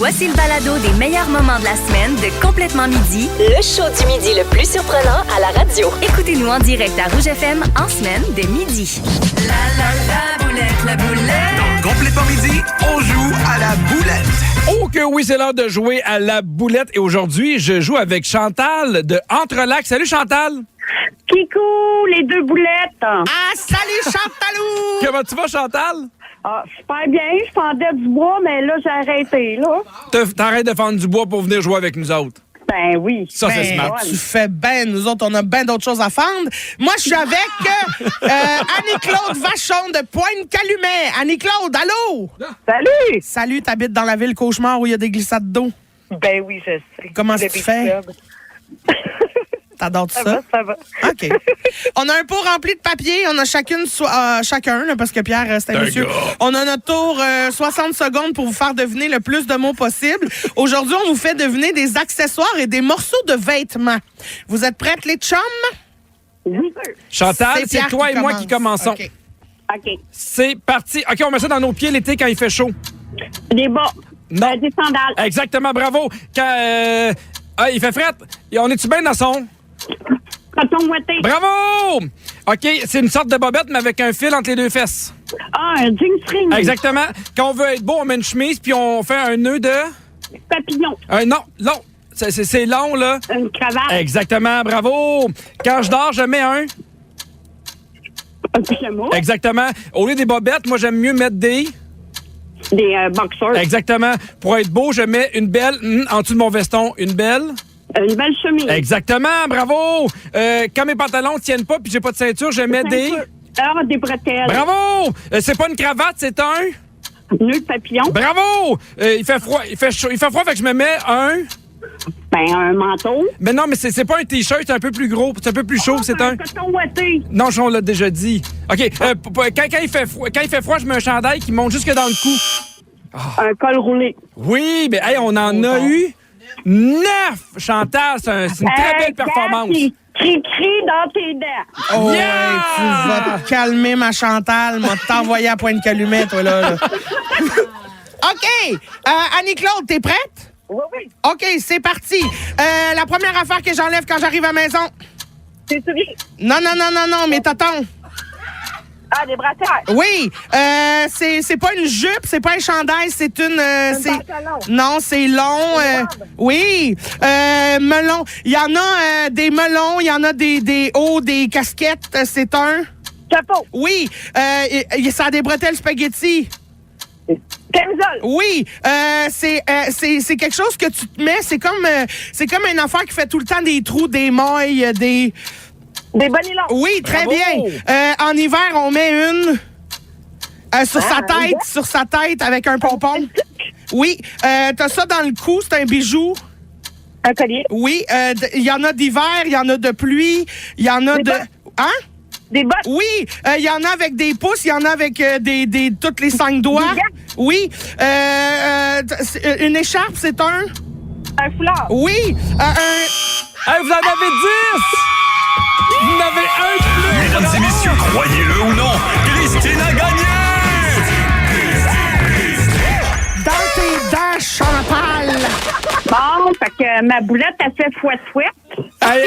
Voici le balado des meilleurs moments de la semaine de Complètement Midi, Le show du midi le plus surprenant à la radio. écoutez-nous en direct à Rouge FM en semaine dès midi. La boulette, la boulette. Donc, Complètement Midi, on joue à la boulette. Oh que oui, c'est l'heure de jouer à la boulette. Et aujourd'hui, je joue avec Chantal de Entrelacs. Salut Chantal! Kikou, les deux boulettes. Ah, salut Chantalou! Comment tu vas, Chantal? Ah, super bien, je fendais du bois, mais là, j'ai arrêté, là. T'arrêtes de fendre du bois pour venir jouer avec nous autres. Ben oui. Ça, c'est Ben, smart. tu fais bien. Nous autres, on a bien d'autres choses à fendre. Moi, je suis avec Annie-Claude Vachon de Pointe-Calumet. Annie-Claude, allô? Salut! Salut, t'habites dans la ville cauchemar où il y a des glissades d'eau. Ben oui, je sais. Comment Le tu fais? Big Club. T'adores Ça ça? va, ça va. OK. On a un pot rempli de papier. On a chacun, là, parce que Pierre, c'est un monsieur. On a notre tour 60 secondes pour vous faire deviner le plus de mots possible. Aujourd'hui, on vous fait deviner des accessoires et des morceaux de vêtements. Vous êtes prêtes, les chums? Oui. Chantal, c'est Pierre toi et moi qui commençons. OK. OK. C'est parti. OK, on met ça dans nos pieds l'été quand il fait chaud. Des bas. Non. Des sandales. Exactement, bravo. Quand il fait fret. Et on est-tu bien dans son? Coton ouaté. Bravo! OK, c'est une sorte de bobette, mais avec un fil entre les deux fesses. Ah, un jean string. Exactement. Quand on veut être beau, on met une chemise, puis on fait un nœud de... Papillon. Non, long. C'est long, là. Une cravate. Exactement, bravo. Quand je dors, je mets un... Un pyjama. Exactement. Au lieu des bobettes, moi, j'aime mieux mettre des... Des boxers. Exactement. Pour être beau, je mets une belle... en dessous de mon veston, une belle... Une belle chemise. Exactement, bravo. Quand mes pantalons tiennent pas puis j'ai pas de ceinture, je mets des... Ah, des bretelles. Bravo! C'est pas une cravate, c'est un... Nœud de papillon. Bravo! Il fait froid, il fait chaud. Il fait froid, fait que je me mets un... Ben, un manteau. Mais non, mais c'est pas un T-shirt, c'est un peu plus gros, c'est un peu plus chaud, c'est un... Coton ouaté. Non, on l'a déjà dit. OK, quand il fait froid, je mets un chandail qui monte jusque dans le cou. Un col roulé. Oui, mais hey, on en a eu 9, Chantal. C'est une très belle performance. Cri-cri dans tes dents. Oh, Yeah! ouais, tu vas te calmer, ma Chantal. M'a t'envoyer à Pointe-Calumet, toi, là. OK. Annie-Claude, t'es prête? Oui, oui. OK, c'est parti. La première affaire que j'enlève quand j'arrive à la maison. C'est souris. Non, mes tatons. Ah, des brassières. Oui, c'est pas une jupe, c'est pas un chandail, c'est une... pantalon. Non, c'est long. Oui, melon. Il y en a des melons, il y en a des hauts, des casquettes. C'est un... Chapeau. Oui, ça a des bretelles spaghetti. Camisole. Oui, c'est quelque chose que tu te mets. C'est comme une affaire qui fait tout le temps des trous, des mailles, des... Des bonnets longs. Oui, très Bravo. bien. En hiver, on met une sur sa tête avec un pompon. Oui, t'as ça dans le cou, c'est un bijou. Un collier. Oui, il y en a d'hiver, il y en a de pluie, il y en a Des de... bottes. Hein? Des bottes. Oui, il y en a avec des pouces, il y en a avec toutes les 5 doigts. Des gants. Oui, une écharpe, c'est un... Un foulard. Oui, Hey, vous en avez 10! Vous en avez un de plus! Mesdames et messieurs, croyez-le ou non, Christine a gagné! dans tes dents, Chantal. Bon, fait que ma boulette, elle fait fouette-fouette. Elle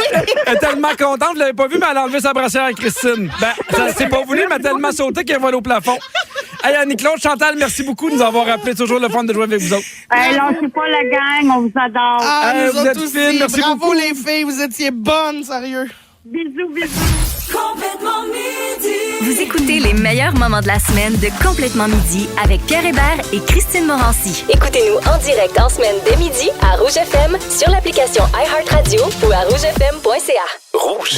est tellement contente, vous l'avez pas vu, mais elle a enlevé sa brassière à Christine. Ben, ça c'est pas voulu, mais elle a tellement sauté qu'elle vole au plafond. Hey, Annie-Claude, Chantal, merci beaucoup de nous avoir appelé. Toujours le fun de jouer avec vous autres. Lâchez pas la gang, on vous adore. Ah, Hey, nous vous autres êtes aussi. fines, merci Bravo beaucoup. les filles, vous étiez bonnes, sérieux. Bisous, bisous. Complètement midi. Vous écoutez les meilleurs moments de la semaine de Complètement Midi avec Pierre Hébert et Christine Morancy. Écoutez-nous en direct en semaine dès midi à Rouge FM, sur l'application iHeartRadio ou à rougefm.ca.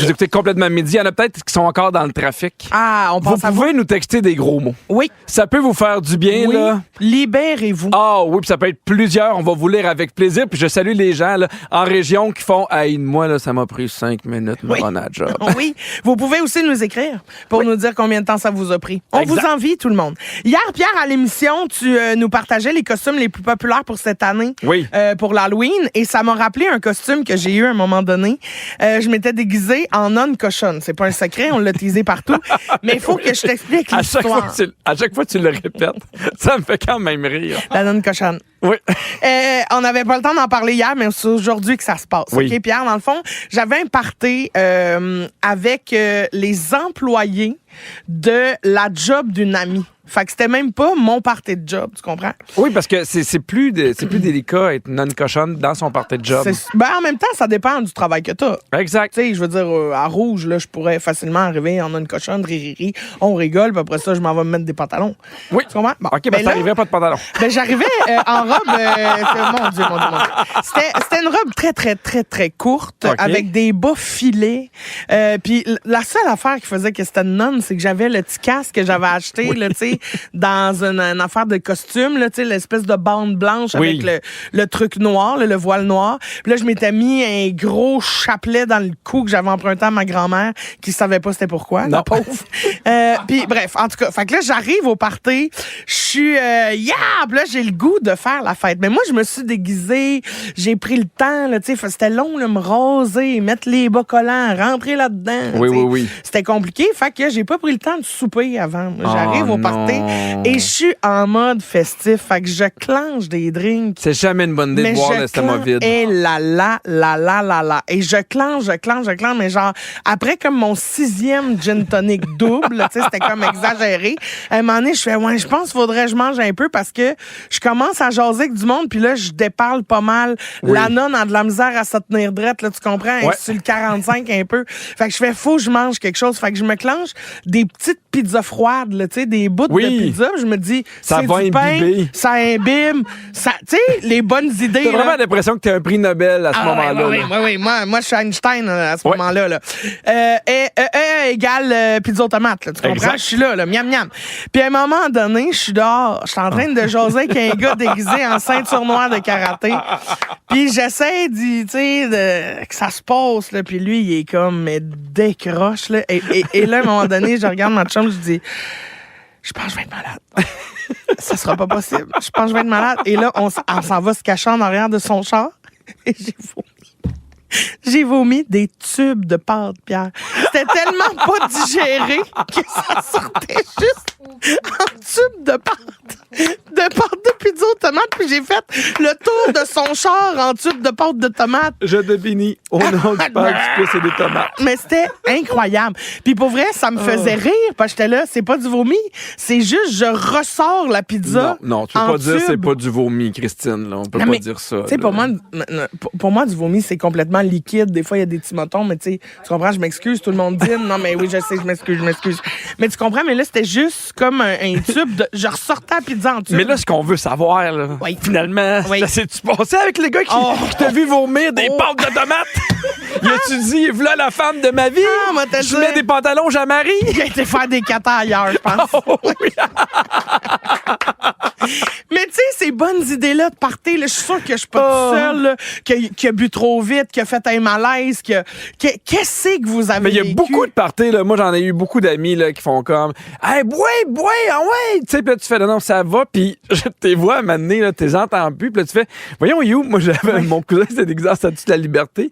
Vous écoutez Complètement Midi. Il y en a peut-être qui sont encore dans le trafic. Ah, on Vous pense à vous. pouvez nous texter des gros mots. Oui. Ça peut vous faire du bien, Oui. là. Libérez-vous. Ah oui, puis ça peut être plusieurs. On va vous lire avec plaisir. Puis je salue les gens là, en région qui font « Hey, moi, là, ça m'a pris 5 minutes, me Oui. rendre à la job. Oui. Vous pouvez aussi nous écrire pour nous dire combien de temps ça vous a pris. On Exact. vous envie, tout le monde. Hier, Pierre, à l'émission, tu nous partageais les costumes les plus populaires pour cette année. Oui. Pour l'Halloween. Et ça m'a rappelé un costume que j'ai eu à un moment donné. Je m'étais déguisée en nonne cochonne. C'est pas un secret, on l'a teasé partout. Mais il faut que je t'explique À chaque l'histoire. fois que tu le répètes, ça me fait quand même rire. La nonne cochonne. Oui. On n'avait pas le temps d'en parler hier, mais c'est aujourd'hui que ça se passe. Oui. OK, Pierre, dans le fond, j'avais un party avec les employés de la job d'une amie. Fait que c'était même pas mon party de job, tu comprends? Oui, parce que c'est plus délicat être non-cochonne dans son party de job. En même temps, ça dépend du travail que t'as. Exact. Tu sais, je veux dire, à Rouge, là, je pourrais facilement arriver en une cochonne, riri, on rigole, puis après ça, je m'en vais me mettre des pantalons. Oui. Tu comprends? Bon, OK, ben là, t'arrivais pas de pantalon. Ben, j'arrivais en robe. Mon Dieu. C'était une robe très, très, très, très courte, OK. avec des bas filets. Puis la seule affaire qui faisait que c'était une nonne, c'est que j'avais le petit casque que j'avais acheté, là, tu sais, dans une affaire de costume, là, tu sais, l'espèce de bande blanche Oui. avec le truc noir, là, le voile noir. Puis là, je m'étais mis un gros chapelet dans le cou que j'avais emprunté à ma grand-mère, qui savait pas c'était pourquoi, la pauvre. Puis bref, en tout cas, fait que là, j'arrive au party, je suis puis là, j'ai le goût de faire la fête. Mais moi, je me suis déguisée, j'ai pris le temps, là, tu sais, c'était long, là, me raser, mettre les bas collants, rentrer là-dedans. Oui, tu sais. oui. C'était compliqué, fait que j'ai pas pris le temps de souper avant. J'arrive Oh, au party non. et je suis en mode festif, fait que je clenche des drinks. C'est jamais une bonne idée de boire l'estomac vide. Et là. Et je clenche, mais genre, après comme mon 6e gin tonic double, tu sais, c'était comme exagéré. À un moment donné, je fais, ouais, je pense qu'il faudrait que je mange un peu parce que je commence à jaser avec du monde, puis là, je déparle pas mal. Oui. La nonne a de la misère à se tenir drette, là, tu comprends? Elle est Ouais. sur le 45 un peu. Fait que je fais, faut que je mange quelque chose. Fait que je me clenche des petites pizzas froides, là, tu sais, des bouts Oui. de pizza. Je me dis, Ça c'est va du pain, imbiber. ça imbibe, ça, tu sais, les bonnes idées. T'as là. vraiment l'impression que t'as un prix Nobel à ce moment-là. Oui, là. oui. Moi, je suis Einstein à ce Ouais. moment-là. Là. Égale pizza aux tomates, là, tu comprends? Exact. Je suis là, miam. Puis à un moment donné, je suis dehors. Je suis en train de jaser avec un gars déguisé en ceinture noire de karaté. Puis j'essaie que ça se passe, là. Puis lui, il est comme, mais décroche, là. Et là, à un moment donné, je regarde ma chambre, je dis, je pense que je vais être malade. Ça sera pas possible. Je pense que je vais être malade. Et là, on s'en va se cacher en arrière de son char. Et j'ai vomi des tubes de pâte, Pierre. C'était tellement pas digéré que ça sortait juste en tubes de pâte. De pâte de pizza aux tomates. Puis j'ai fait le tour de son char en tubes de pâte de tomates. Je devine au nom du Père, du Fils et des tomates. Mais c'était incroyable. Puis pour vrai, ça me faisait rire parce que j'étais là, c'est pas du vomi, c'est juste je ressors la pizza. Non, tu peux en pas dire tube. c'est pas du vomi, Christine. Là. On peut Non, pas mais, dire ça. Tu sais, là. pour moi, du vomi, c'est complètement liquide. Des fois, il y a des petits motons, mais tu sais, tu comprends, je m'excuse, tout le monde dit, non, mais oui, je sais, je m'excuse. Mais tu comprends, mais là, c'était juste comme un tube de, je ressortais la pizza en tube. Mais là, ce qu'on veut savoir, là, Oui. finalement, Oui. ça s'est-tu passé avec les gars qui t'a vu vomir des pâtes de tomates? Y a-tu dit, voilà la femme de ma vie? Ah, moi, t'as je dit- mets des pantalons Jean-Marie? Il a été faire des catas ailleurs, je pense. Oh, oui. Mais tu sais, ces bonnes idées-là de party, là, je suis sûre que je suis pas toute seule, là, qui a bu trop vite, qui a fait un malaise, qu'est-ce que vous avez Mais il y a vécu? beaucoup de parties, là. Moi, j'en ai eu beaucoup d'amis, là, qui font comme, hey, bois, ah ouais! Tu sais, puis là, tu fais, non, ça va, puis je te vois à un moment donné, là, t'es entends plus, puis là, tu fais, voyons, You, moi, j'avais, mon cousin, c'était déguisé en Statue de la Liberté,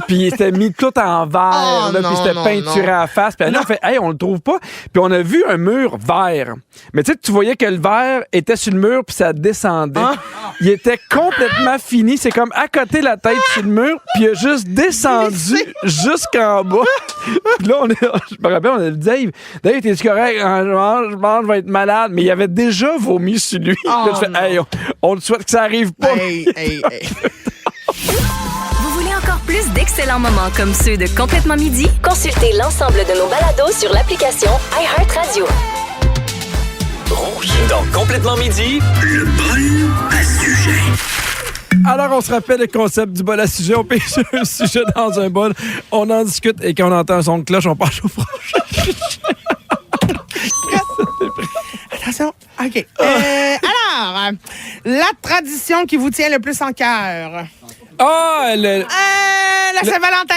puis il s'était mis tout en verre, Oh, là, non, puis c'était non, peinturé non. à la face, puis là, on fait, hey, on le trouve pas, puis on a vu un mur vert. Mais tu sais, tu voyais que le verre était sur le mur, puis ça descendait. Ah. Il était complètement fini, c'est comme à côté la tête sur le mur, puis il a juste descendu jusqu'en bas. Puis là, je me rappelle, on a dit, Dave, t'es-tu correct? Je mange, je vais être malade. Mais il avait déjà vomi sur lui. Oh, Là, tu fais, hey, on te souhaite que ça arrive pas. Hey. Vous voulez encore plus d'excellents moments comme ceux de Complètement Midi? Consultez l'ensemble de nos balados sur l'application iHeartRadio. Rouge. Dans Complètement Midi, le bol à sujet. Alors, on se rappelle le concept du bol à sujet. On pêche un sujet dans un bol, on en discute et quand on entend un son de cloche, on passe au prochain. Attention. OK. Alors, la tradition qui vous tient le plus en cœur. Ah, La Saint-Valentin.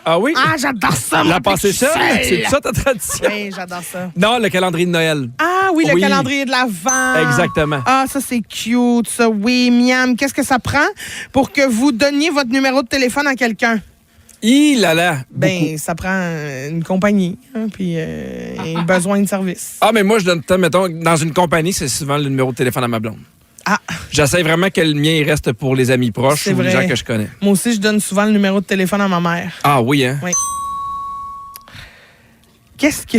ah oui? Ah, j'adore ça. La mon pensée petit seule, sel. c'est ça ta tradition? Oui, j'adore ça. Non, le calendrier de Noël. Ah oui, le Oui. calendrier de l'Avent. Exactement. Ah, ça, c'est cute, ça. Oui, miam. Qu'est-ce que ça prend pour que vous donniez votre numéro de téléphone à quelqu'un? Là. Ben, ça prend une compagnie, hein, puis un besoin de service. Ah, mais moi, je donne, mettons, dans une compagnie, c'est souvent le numéro de téléphone à ma blonde. Ah. J'essaie vraiment que le mien il reste pour les amis proches C'est ou les vrai. gens que je connais. Moi aussi, je donne souvent le numéro de téléphone à ma mère. Ah oui, hein? Oui. Qu'est-ce que...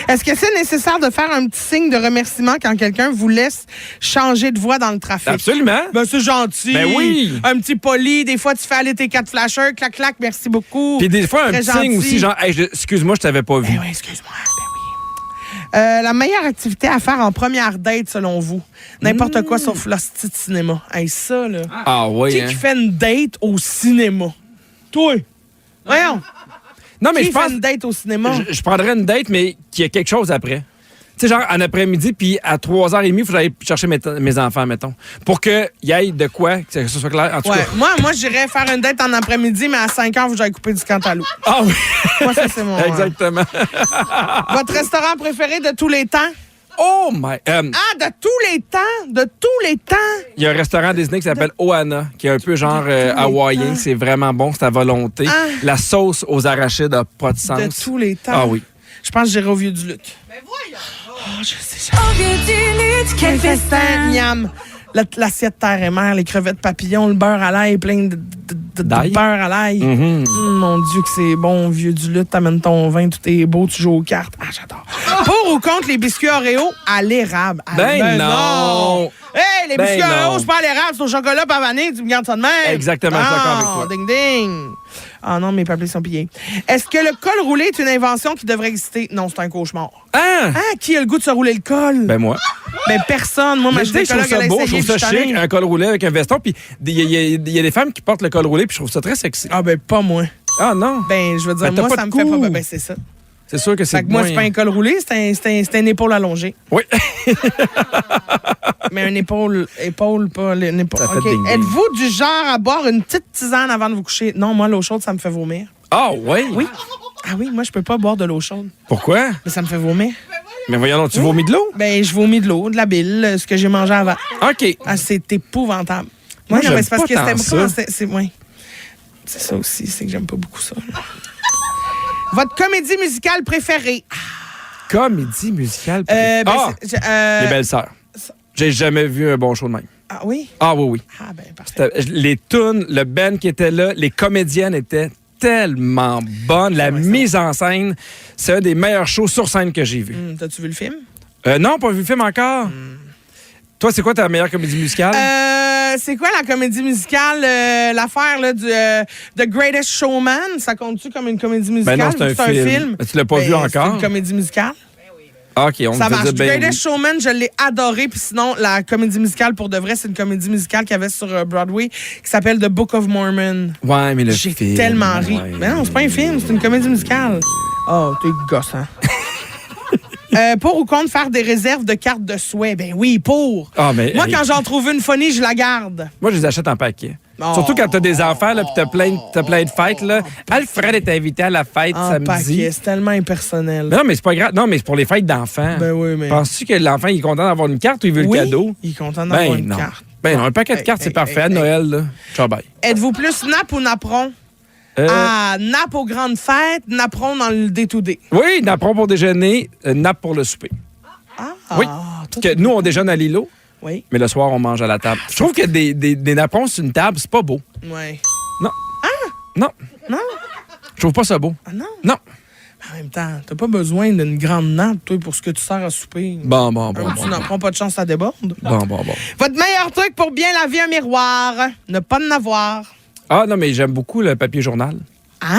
Est-ce que c'est nécessaire de faire un petit signe de remerciement quand quelqu'un vous laisse changer de voie dans le trafic? Absolument. Ben, c'est gentil. Ben oui. Un petit poli. Des fois, tu fais aller tes 4 flashers. Clac, clac, merci beaucoup. Puis des fois, un Très petit signe gentil. aussi, genre, hey, excuse-moi, je t'avais pas vu. Ben oui, excuse-moi. Ben oui. La meilleure activité à faire en première date, selon vous? N'importe quoi sauf l'hostie de cinéma. Hey, ça, là. Ah oui, Qui hein? qui fait une date au cinéma? Toi. Voyons. Non, mais Qui je fait pense... une date au cinéma? Je prendrais une date, mais qu'il y a quelque chose après. Tu sais, genre, en après-midi, puis à 3h30, il faut que j'aille chercher mes enfants, mettons. Pour qu'il y ait de quoi, que ce soit clair. En tout Ouais. cas. Moi, j'irais faire une date en après-midi, mais à 5 heures, vous j'aille couper du cantalou. Ah oui. Moi, ça, c'est mon... Exactement. Votre restaurant préféré de tous les temps? Oh my... Ah, de tous les temps? De tous les temps? Il y a un restaurant Disney qui s'appelle Ohana, qui est un peu genre hawaïen. C'est vraiment bon, c'est à volonté. Ah. La sauce aux arachides n'a pas de sens. De tous les temps? Ah oui. Je pense que j'irai au Vieux-du-Luc. Mais voyons! Oh, je sais. Au vieux du lutte, quel festin! Miam! L'assiette terre et mer, les crevettes papillons, le beurre à l'ail, plein de D'ail? beurre à l'ail. Mhm. Mon Dieu que c'est bon, vieux du lutte, t'amènes ton vin, tout est beau, tu joues aux cartes. Ah, j'adore. Pour ou contre les biscuits Oreo à l'érable? Ah, Ben non! Hey, les Ben biscuits non. Oreo, c'est pas à l'érable, c'est au chocolat pavané, tu me gardes ça de même. Exactement, je suis d'accord avec toi. Ding ding. Ah non, mes papiers sont pillés. Est-ce que le col roulé est une invention qui devrait exister? Non, c'est un cauchemar. Ah! Ah, qui a le goût de se rouler le col? Ben moi. Ben personne. Moi, ma Mais tu sais, je trouve gynécologue, ça elle a beau, je essayé, trouve ça je suis chic, tannée. un col roulé avec un veston. Puis il y a des femmes qui portent le col roulé, puis je trouve ça très sexy. Ah ben pas moi. Ah non? Ben, je veux dire, Ben, t'as moi, pas ça de me fait cou. pas... Ben, c'est ça. C'est sûr que c'est Fait que moi, moins- c'est pas un col roulé, c'est un épaule allongée. Oui. Mais un épaule, pas une épaule. Ça fait OK. ding-ding. Êtes-vous du genre à boire une petite tisane avant de vous coucher? Non, moi, l'eau chaude, ça me fait vomir. Ah oui? Oui. Ah oui, moi, je peux pas boire de l'eau chaude. Pourquoi? Mais ça me fait vomir. Mais voyons, donc, tu vomis de l'eau? Ben, je vomis de l'eau, de la bile, ce que j'ai mangé avant. OK. Ah, c'est épouvantable. Moi, non, mais j'aime c'est parce pas que tant ça. c'est ouais. C'est ça aussi, c'est que j'aime pas beaucoup ça. là. Votre comédie musicale préférée? Comédie musicale. Ben, ah! c'est- Les Belles-Sœurs. J'ai jamais vu un bon show de même. Ah oui? Ah oui, oui. Ah ben, parfait. Les tunes, le band qui était là, les comédiennes étaient tellement bonnes. La vrai, ça. mise en scène, c'est un des meilleurs shows sur scène que j'ai vu. T'as-tu vu le film? Non, pas vu le film encore. Toi, c'est quoi ta meilleure comédie musicale? C'est quoi la comédie musicale? L'affaire là, du The Greatest Showman, ça compte-tu comme une comédie musicale? Ben non, c'est un film. Mais tu l'as pas vu encore? C'est une comédie musicale? OK, on Ça te marche. dit The ben Greatest oui. Showman, je l'ai adoré. Puis sinon, la comédie musicale, pour de vrai, c'est une comédie musicale qu'il y avait sur Broadway qui s'appelle The Book of Mormon. Ouais, mais le J'ai film... tellement ri. ouais. Mais non, c'est pas un film, c'est une comédie musicale. Oh, t'es gossant. Pour ou contre faire des réserves de cartes de souhait? Ben oui, pour. Ah, mais, Moi, hey, quand j'en trouve une funny, je la garde. moi, je les achète en paquet. Oh. Surtout quand t'as des enfants, là, puis t'as plein de fêtes, là. Alfred est invité à la fête En samedi. paquet, c'est tellement impersonnel. Mais non, mais c'est pas grave. Non, mais c'est pour les fêtes d'enfants. Ben oui, mais... Penses-tu que l'enfant il est content d'avoir une carte ou il veut Oui, le cadeau? il est content d'avoir Ben une non. carte. Ben non, un paquet de cartes, c'est parfait. À Noël, là. Ciao, bye. Êtes-vous plus nappe ou napperon? Ah, nappe aux grandes fêtes, napperon dans le day-to-day. Oui, napperon pour déjeuner, nappe pour le souper. Ah, Oui. toi, Que nous, on déjeune à l'îlot, Oui, mais le soir, on mange à la table. Je trouve que des napperons sur une table, c'est pas beau. oui. Non. Non. Non? Je trouve pas ça beau. Ah non? Non. En même temps, t'as pas besoin d'une grande nappe, toi, pour ce que tu sers à souper. Bon. Un petit napperon, pas de chance, ça déborde. Bon. Votre meilleur truc pour bien laver un miroir? Ne pas en avoir. Ah non, mais j'aime beaucoup le papier journal. Hein?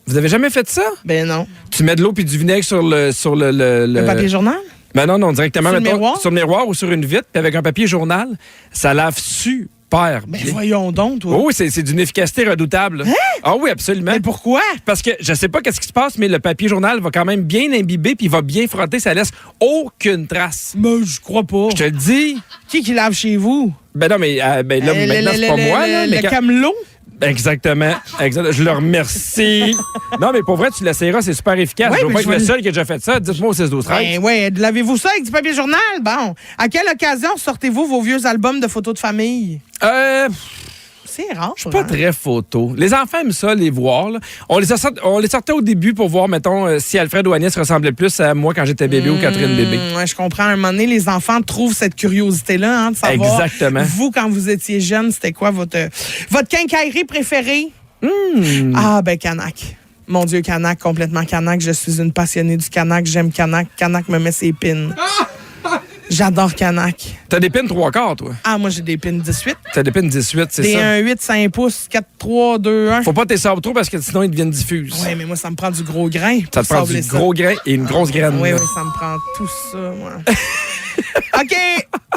Vous avez jamais fait ça? Ben non. Tu mets de l'eau puis du vinaigre sur le Le papier journal? Ben non, directement Sur le mettons, miroir? sur le miroir ou sur une vitre, puis avec un papier journal, ça lave super Ben bien. voyons donc, toi. Oh oui, c'est d'une efficacité redoutable. Ah oui, absolument. Mais pourquoi? Parce que je sais pas qu'est-ce qui se passe, mais le papier journal va quand même bien imbiber puis il va bien frotter, ça laisse aucune trace. Ben, je crois pas. Je te le dis. Qui lave chez vous? Ben non, mais ben là, maintenant, c'est pas moi. Là, mais Le quand- camelot? Exactement. Je le remercie. Non, mais pour vrai, tu l'essayeras, c'est super efficace. Oui, je dois mais pas je être le vais- seul qui a déjà fait ça. Dites-moi au 16-12-13. Ben ouais, lavez-vous ça avec du papier journal? Bon. À quelle occasion sortez-vous vos vieux albums de photos de famille? C'est rare. Je suis pas très photo. Les enfants aiment ça, les voir. Là. On les sortait au début pour voir, mettons, si Alfred ou Agnès ressemblaient plus à moi quand j'étais bébé ou Catherine bébé. Ouais, je comprends. À un moment donné, les enfants trouvent cette curiosité-là, de savoir. Exactement. Vous, quand vous étiez jeune, c'était quoi votre quincaillerie préférée? Ah, ben, Canac. Mon Dieu, Canac, complètement Canac. Je suis une passionnée du Canac. J'aime Canac. Canac me met ses pins. J'adore Canac. T'as des pins 3/4, toi? Ah, moi, j'ai des pins 18. T'as des pins 18, c'est Des ça? 1,8, 5 pouces, 4, 3, 2, 1. Faut pas t'es sabres trop parce que sinon ils deviennent diffuses. Oui, mais moi, ça me prend du gros grain. Ça te prend du gros grain et une grosse graine. Oui, ça me prend tout ça, moi. OK,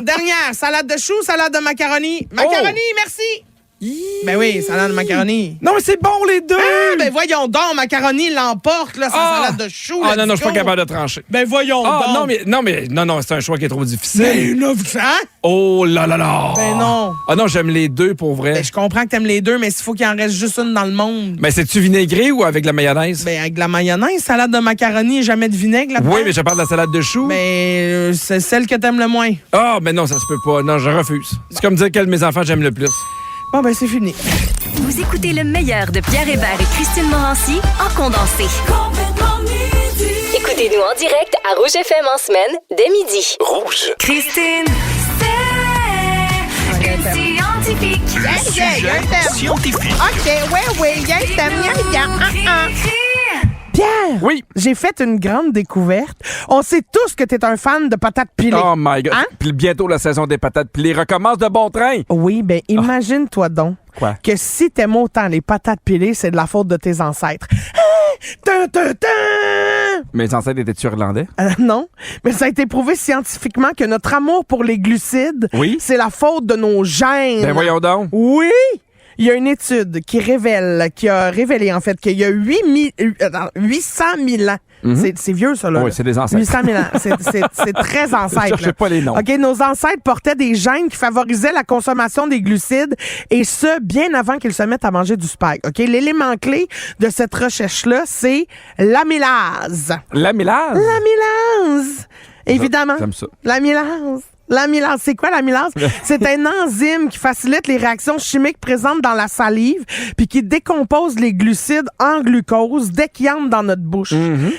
dernière. Salade de choux, salade de macaroni. Macaroni, merci. Ben oui, salade de macaroni. Non, mais c'est bon, les deux! Ah, ben voyons donc, macaroni l'emporte, là, sa salade de choux. Ah non, non, je suis pas capable de trancher. Ben voyons donc. Non, c'est un choix qui est trop difficile. Ben là, hein? Oh là là là! Ben non. Ah non, j'aime les deux pour vrai. Ben je comprends que t'aimes les deux, mais s'il faut qu'il en reste juste une dans le monde. Mais c'est-tu vinaigré ou avec la mayonnaise? Ben avec de la mayonnaise, salade de macaroni et jamais de vinaigre là-dedans. Oui, mais je parle de la salade de choux. Ben c'est celle que t'aimes le moins. Ah, ben non, ça se peut pas. Non, je refuse. C'est comme dire quel de mes enfants j'aime le plus. Bon, ben c'est fini. Vous écoutez le meilleur de Pierre Hébert et Christine Morancy en condensé. Écoutez-nous en direct à Rouge FM en semaine, dès midi. Rouge. Christine, c'est une scientifique. Scientifique. OK, oui, Pierre, Oui. j'ai fait une grande découverte. On sait tous que t'es un fan de patates pilées. Oh my God. Hein? Puis bientôt, la saison des patates pilées recommence de bon train. Oui, ben imagine-toi donc Quoi? que si t'aimes autant les patates pilées, c'est de la faute de tes ancêtres. Mes ancêtres étaient-tu irlandais? Non, mais ça a été prouvé scientifiquement que notre amour pour les glucides, Oui? c'est la faute de nos gènes. Ben voyons donc. Oui! Il y a une étude qui a révélé en fait qu'il y a 800 000 ans. C'est vieux, ça, là. Oui, c'est des ancêtres. 800 000 ans. C'est très ancêtre. Je cherchais là. pas les noms. OK, nos ancêtres portaient des gènes qui favorisaient la consommation des glucides, et ce, bien avant qu'ils se mettent à manger du spag. OK? L'élément clé de cette recherche-là, c'est l'amylase. L'amylase? L'amylase! Évidemment. J'aime ça. L'amylase. L'amylase, c'est quoi l'amylase? C'est un enzyme qui facilite les réactions chimiques présentes dans la salive puis qui décompose les glucides en glucose dès qu'ils entrent dans notre bouche.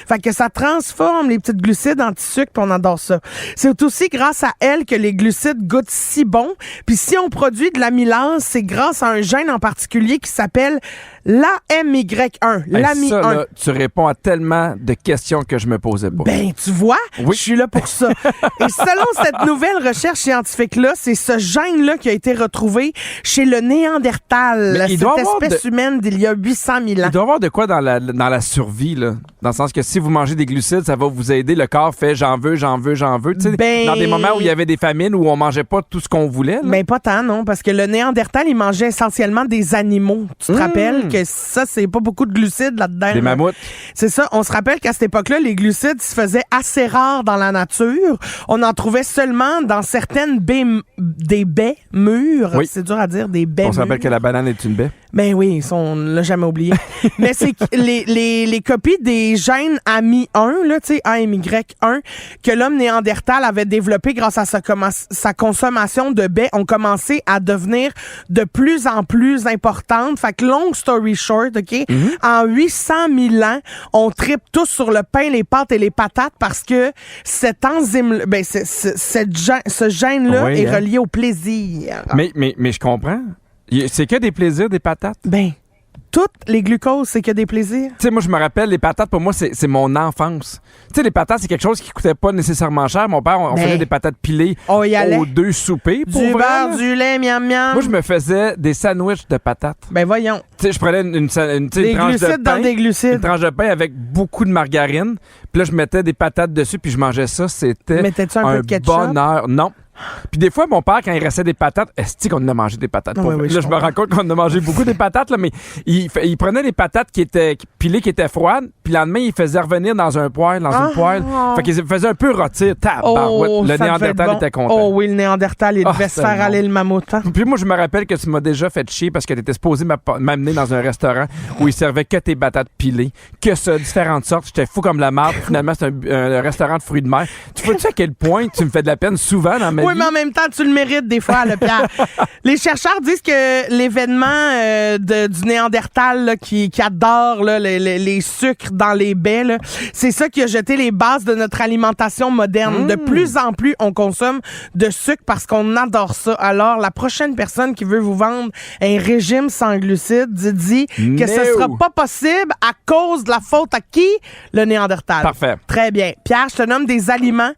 Fait que ça transforme les petites glucides en petits sucres puis on adore ça. C'est aussi grâce à elle que les glucides goûtent si bon. Puis si on produit de l'amylase, c'est grâce à un gène en particulier qui s'appelle l'AMY1. Hey, ça, là, tu réponds à tellement de questions que je me posais pas. Ben, tu vois, Oui. je suis là pour ça. Et selon cette nouvelle recherche scientifique-là, c'est ce gène-là qui a été retrouvé chez le Néandertal, Mais il cette doit avoir espèce humaine d'il y a 800 000 ans. Il doit y avoir de quoi dans la survie, là. Dans le sens que si vous mangez des glucides, ça va vous aider. Le corps fait j'en veux. Tu sais, Ben- dans des moments où il y avait des famines, où on mangeait pas tout ce qu'on voulait. Là. Mais pas tant, non, parce que le Néandertal, il mangeait essentiellement des animaux. Tu te rappelles que ça, c'est pas beaucoup de glucides là-dedans. Des là. mammouths. C'est ça. On se rappelle qu'à cette époque-là, les glucides se faisaient assez rares dans la nature. On en trouvait seulement dans certaines des baies mûres. Oui. C'est dur à dire, des baies On se rappelle mûres. que la banane est une baie. Ben oui, on l'a jamais oublié. Mais c'est que les copies des gènes AMY1, là, tu sais, AMY1, que l'homme néandertal avait développé grâce à sa consommation de baies, ont commencé à devenir de plus en plus importantes. Fait que long story short, OK, en 800 000 ans, on tripe tous sur le pain, les pâtes et les patates parce que cet enzyme, ben, ce gène-là Oui, est hein. relié au plaisir. Mais je comprends. C'est que des plaisirs, des patates. Ben, toutes les glucoses, c'est que des plaisirs. Tu sais, moi, je me rappelle, les patates, pour moi, c'est mon enfance. Tu sais, les patates, c'est quelque chose qui coûtait pas nécessairement cher. Mon père, on Ben, faisait des patates pilées on y allait. aux 2 soupers. Pour Du vrai, beurre, là. du lait, miam miam. Moi, je me faisais des sandwichs de patates. Ben voyons. Tu sais, je prenais une tu sais, Des une tranche de glucides pain. dans des glucides. Une tranche de pain avec beaucoup de margarine. Puis là, je mettais des patates dessus, puis je mangeais ça. C'était Mettais-tu un peu de ketchup? bonheur. Non. Puis des fois, mon père, quand il restait des patates, est-ce qu'on en a mangé des patates? Oui, oui, là, je je me rends compte qu'on en a mangé beaucoup des patates, là, mais Puis il prenait les patates qui étaient pilées, qui étaient froides, puis le lendemain, il faisait revenir dans un poêle, une poêle. Fait qu'il faisait un peu rôtir. Le Néandertal était content. Oh oui, le Néandertal, il devait se faire aller le mammouth. Hein? Puis moi, je me rappelle que tu m'as déjà fait chier parce que t'étais supposé m'amener dans un restaurant où ils servaient que tes patates pilées, que ça, différentes sortes. J'étais fou comme la marde. Finalement, c'est un restaurant de fruits de mer. Tu vois-tu à quel point tu me fais de la peine souvent dans ma vie? Oui, mais en même temps, tu le mérites des fois, le Pierre. Les chercheurs disent que l'événement du Néandertal là, qui adore là, les sucres dans les baies, là, c'est ça qui a jeté les bases de notre alimentation moderne. De plus en plus, on consomme de sucre parce qu'on adore ça. Alors, la prochaine personne qui veut vous vendre un régime sans glucides dit que ce sera pas possible à cause de la faute à qui? Le Néandertal. Parfait. Très bien. Pierre, je te nomme des aliments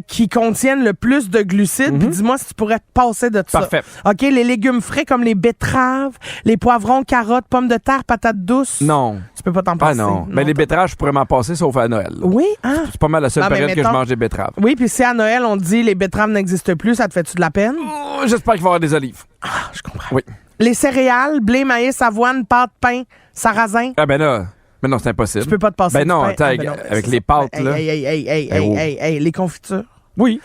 qui contiennent le plus de glucides. Puis dis-moi si tu pourrais te passer de ça. Parfait. OK, les légumes frais comme les betteraves, les poivrons, carottes, pommes de terre, patates douces. Non. Tu peux pas t'en passer. Ah non. Mais les betteraves, je pourrais m'en passer sauf à Noël. Oui, hein? C'est pas mal la seule Non, mais période que je mange des betteraves. Oui, puis si à Noël, on te dit les betteraves n'existent plus, ça te fait-tu de la peine? Oh, j'espère qu'il va y avoir des olives. Ah, je comprends. Oui. Les céréales, blé, maïs, avoine, pâte, pain, sarrasin. Ah ben là, mais non, c'est impossible. Tu peux pas te passer Ben du non, pain. attends, avec les pâtes, là. Hey, les confitures. Oui.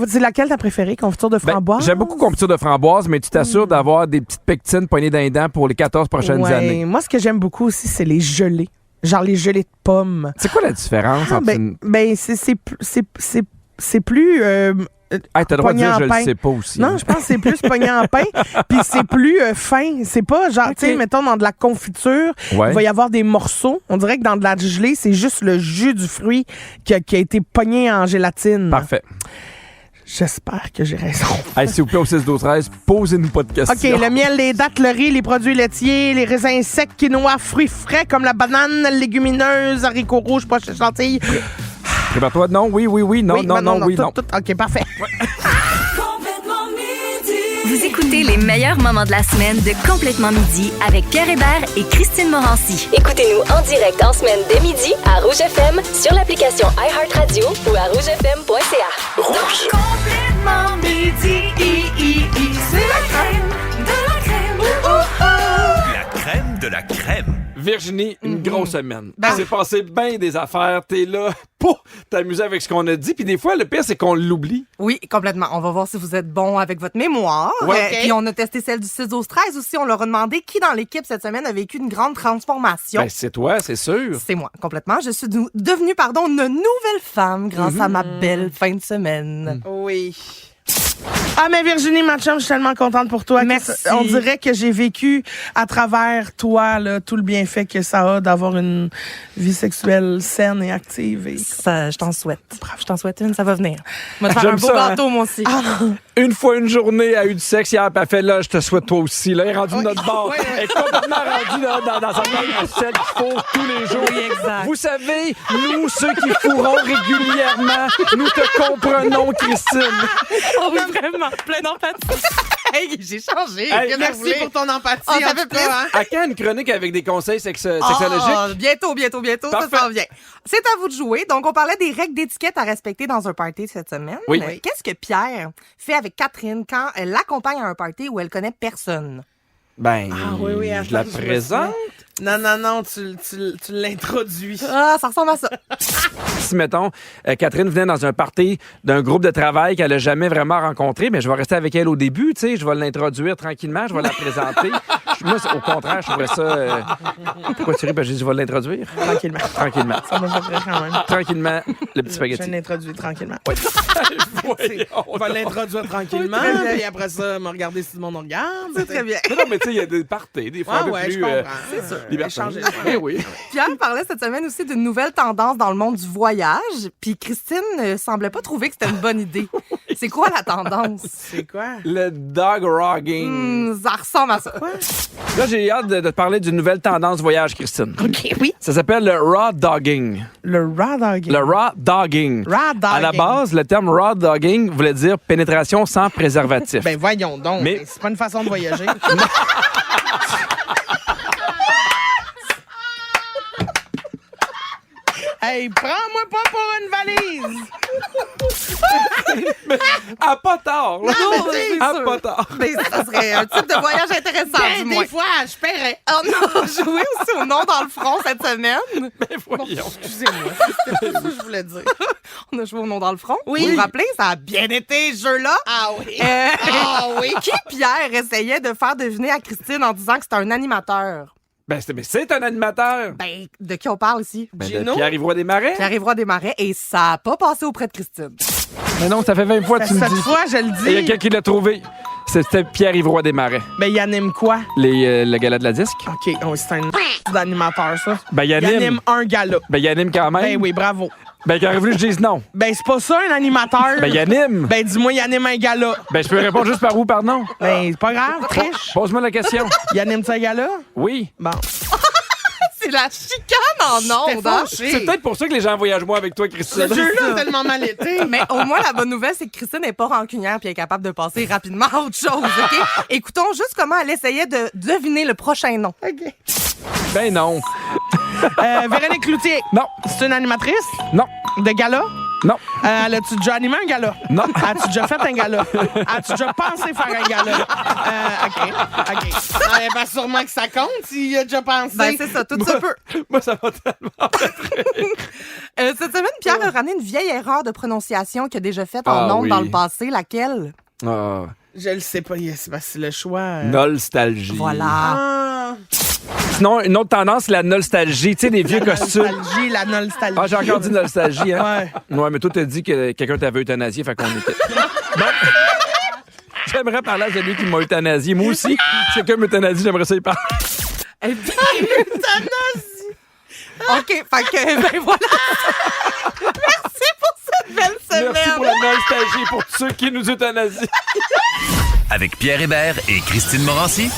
C'est laquelle ta préférée? Confiture de framboise? J'aime beaucoup confiture de framboise, mais tu t'assures d'avoir des petites pectines poignées dans les dents pour les 14 prochaines années. Moi, ce que j'aime beaucoup aussi, c'est les gelées. Genre les gelées de pommes. C'est quoi la différence entre une... c'est plus... t'as le droit de dire je pain. le sais pas aussi. Non, je pense que c'est plus pogné en pain, puis c'est plus fin. C'est pas genre, tu sais, mettons, dans de la confiture, il va y avoir des morceaux. On dirait que dans de la gelée, c'est juste le jus du fruit qui a été pogné en gélatine. Parfait. J'espère que j'ai raison. Hey, s'il vous plaît, au 6-12-13, posez-nous pas de questions. OK, le miel, les dattes, le riz, les produits laitiers, les raisins secs, quinoa, fruits frais comme la banane, légumineuse, haricots rouges, pois de chantilly. Prépare-toi. Non, oui, non. Tout. OK, parfait. Vous écoutez les meilleurs moments de la semaine de Complètement Midi avec Pierre Hébert et Christine Morancy. Écoutez-nous en direct en semaine dès midi à Rouge FM sur l'application iHeartRadio ou à rougefm.ca. Rouge. Complètement Midi, c'est la crème de la crème. La crème de la crème. Virginie, une grosse semaine. Ben, C'est passé bien des affaires. T'es là pour t'amuser avec ce qu'on a dit. Puis des fois, le pire, c'est qu'on l'oublie. Oui, complètement. On va voir si vous êtes bon avec votre mémoire. Ouais. Puis on a testé celle du 6-12-13 aussi. On leur a demandé qui dans l'équipe cette semaine a vécu une grande transformation. Ben, c'est toi, c'est sûr. C'est moi, complètement. Je suis devenue, une nouvelle femme grâce à ma belle fin de semaine. Oui. Ah, mais Virginie, ma chum, je suis tellement contente pour toi. Merci. On dirait que j'ai vécu à travers toi là, tout le bienfait que ça a d'avoir une vie sexuelle saine et active. Et... Ça, je t'en souhaite. Je t'en souhaite une, ça va venir. Moi, te faire un J'aime beau ça, gâteau, moi aussi. Une fois une journée, elle a eu du sexe hier, puis elle fait là, je te souhaite toi aussi. Là, elle est rendue de notre bord. Elle est complètement rendue dans sa tête de celle qui fourre tous les jours. Oui, exact. Vous savez, nous, ceux qui fourrons régulièrement, nous te comprenons, Christine. Oh oui, vraiment. Plein d'empathie. Hey, j'ai changé. Hey, Qu'est-ce que vous Merci voulez? pour ton empathie. Ah, ça en fait tout cas, plaisir. hein. À quand une chronique avec des conseils sexologiques? Ah, bientôt, Parfait. ça s'en vient. C'est à vous de jouer. Donc, on parlait des règles d'étiquette à respecter dans un party cette semaine. Oui. Qu'est-ce que Pierre fait avec Catherine quand elle l'accompagne à un party où elle connaît personne? Ben, oui, je la présente. Non, tu l'introduis. Ah, ça ressemble à ça. Si, mettons, Catherine venait dans un party d'un groupe de travail qu'elle n'a jamais vraiment rencontré, mais je vais rester avec elle au début, tu sais, je vais l'introduire tranquillement, je vais la présenter. Moi, au contraire, je trouverais ça... Pourquoi tu ris? Ben, j'ai dit, je vais l'introduire. Tranquillement. Ça m'a fait rire quand même. Tranquillement, le petit Je spaghetti. l'introduis tranquillement. On On va l'introduire tranquillement, puis après ça, me regarder si le monde nous regarde. C'est très bien. Non, mais tu sais, il y a des parties, des fois un peu Ouais, plus... je comprends. C'est sûr. libertins. Échanger. Eh oui. Pierre parlait cette semaine aussi d'une nouvelle tendance dans le monde du voyage. Puis Christine semblait pas trouver que c'était une bonne idée. C'est quoi la tendance? C'est quoi? Le dog rogging. Ça ressemble à ça. Là, j'ai hâte de te parler d'une nouvelle tendance voyage, Christine. OK, oui. Ça s'appelle le raw dogging. Le raw dogging. Le raw dogging. Raw dogging. À la base, le terme raw dogging voulait dire pénétration sans préservatif. Ben voyons donc. Mais- C'est pas une façon de voyager. Hey, prends-moi pas pour une valise. Ah, pas tard, là. Non, c'est Ah, sûr. pas tard. Mais ça serait un type de voyage intéressant, du moins. Des fois, je paierais. On a joué aussi au nom dans le front cette semaine. Mais voyons. Excusez-moi, c'était pas ça que je voulais dire. On a joué au nom dans le front. Oui. Vous vous rappelez, ça a bien été, ce jeu-là. Ah oui. Ah oui. Qui, Pierre, essayait de faire deviner à Christine en disant que c'était un animateur? Ben, c'est un animateur. Ben, de qui on parle ici? Ben, de Gino? Pierre-Yves Roy Desmarais. Pierre-Yves Desmarais, et ça n'a pas passé auprès de Christine. Mais non, ça fait 20 fois que tu me Cette dis. fois, je le Il y a dis. quelqu'un qui l'a trouvé. C'était Pierre-Yves Roy Desmarais. Ben, il anime quoi? Le gala de la disque. OK, oh, c'est un d'animateur, ça. Ben, il Il anime. anime un gala. Ben, il anime quand même. Ben oui, bravo. Ben, qu'il aurait voulu que je dise non. Ben, c'est pas ça, un animateur. Ben, il anime. Ben, dis-moi, il anime un gala. Ben, je peux répondre juste par où, pardon? Ben, c'est pas grave, triche. Pose-moi la question. Il anime un gala? Oui. Bon. C'est la chicane en ondes, hein? C'est peut-être pour ça que les gens voyagent moins avec toi, Christine. Ce jeu-là a tellement mal été. Mais au moins, la bonne nouvelle, c'est que Christine n'est pas rancunière puis elle est capable de passer rapidement à autre chose, OK? Écoutons juste comment elle essayait de deviner le prochain nom. OK. Ben non. Véronique Cloutier. Non. C'est une animatrice Non. de gala? Non. As-tu déjà animé un gala? Non. As-tu déjà fait un gala? As-tu déjà pensé faire un gala? OK. Ben, sûrement que ça compte s'il y a déjà pensé. Ben, c'est ça, tout ça peut. Moi, ça va tellement. Cette semaine, Pierre a ramené une vieille erreur de prononciation qu'il a déjà faite en Ah ondes oui. dans le passé. Laquelle? Ah, Je le sais pas, c'est parce que c'est le choix. nostalgie. Voilà. Ah, Sinon, une autre tendance, c'est la nostalgie. Tu sais, des vieux costumes. la nostalgie. Ah, j'ai encore dit nostalgie, hein? Ouais. Ouais, mais toi, t'as dit que quelqu'un t'avait euthanasié, fait qu'on était. Bon. J'aimerais parler à celui qui m'a euthanasié. Moi aussi, si quelqu'un m'euthanasie, j'aimerais ça y parler. Et puis... OK, fait que, ben voilà. Merci pour cette belle semaine. Merci pour la nostalgie pour ceux qui nous euthanasient. Avec Pierre Hébert et Christine Morancy.